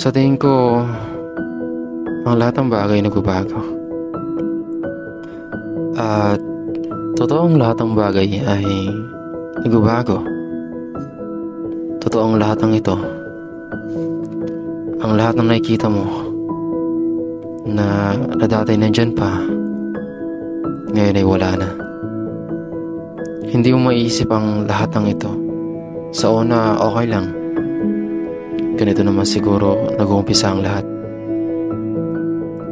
Sa tingin ko, ang lahat ng bagay nagbabago. At totoong lahat ng bagay ay nagbabago. Totoong lahat ng ito. Ang lahat ng nakikita mo na dati nandyan pa, ngayon ay wala na. Hindi mo maiisip ang lahat ng ito. Sa una, okay lang. Ganito naman siguro nag-uumpisa ang lahat.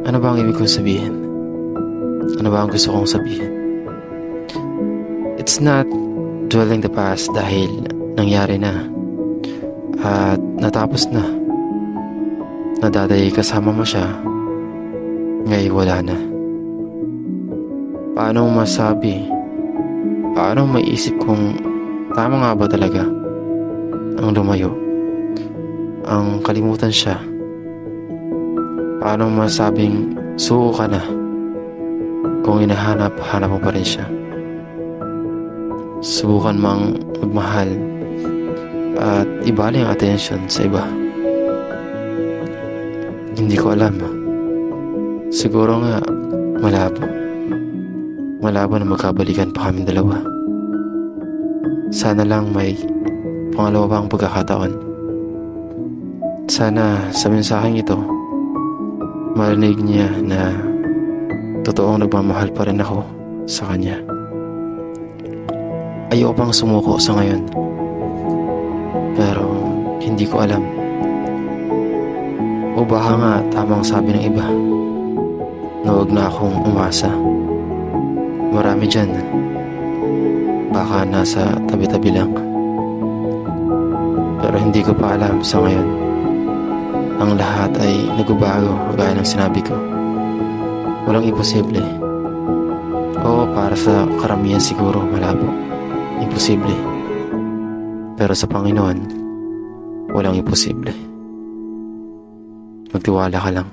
Ano ba ang ibig kong sabihin? Ano ba ang gusto kong sabihin? It's not dwelling the past dahil nangyari na at natapos na. Nadaday kasama mo siya, ngayon wala na. Paano mo masabi? Paano mo maiisip kung tama nga ba talaga ang lumayo? Ang kalimutan siya? Paano mo masabing suko ka na kung hinahanap mo pa rin siya? Subukan mang magmahal at ibali ang atensyon sa iba. Hindi ko alam. Siguro nga malabo. Malabo na magkabalikan pa kami dalawa. Sana lang may pangalawa pang pagkakataon. Sana sa mensaheng ito marinig niya na totoong nagmamahal pa rin ako sa kanya. Ayoko pang sumuko sa ngayon, pero hindi ko alam. O baka nga tamang sabi ng iba na huwag na akong umasa. Marami dyan, baka nasa tabi-tabi lang. Pero hindi ko pa alam sa ngayon. Ang lahat ay nagbabago gaya ng sinabi ko. Walang imposible. O para sa karamihan siguro malabo. Imposible. Pero sa Panginoon, walang imposible. Magtiwala ka lang.